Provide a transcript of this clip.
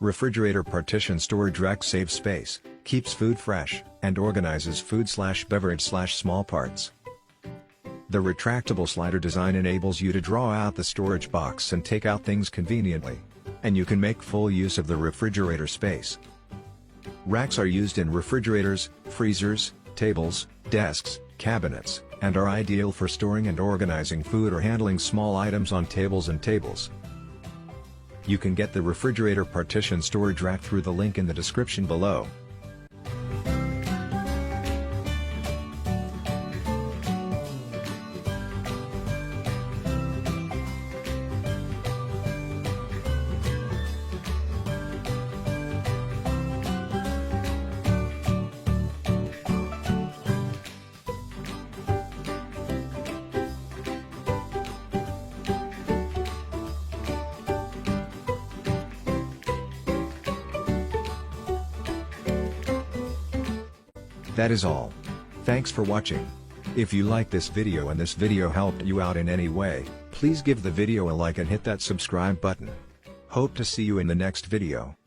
Refrigerator partition storage rack saves space, keeps food fresh, and organizes food/beverage/small parts. The retractable slider design enables you to draw out the storage box and take out things conveniently. And you can make full use of the refrigerator space. Racks are used in refrigerators, freezers, tables, desks, cabinets, and are ideal for storing and organizing food or handling small items on tables and tables. You can get the refrigerator partition storage rack through the link in the description below. That is all. Thanks for watching. If you like this video and this video helped you out in any way, please give the video a like and hit that subscribe button. Hope to see you in the next video.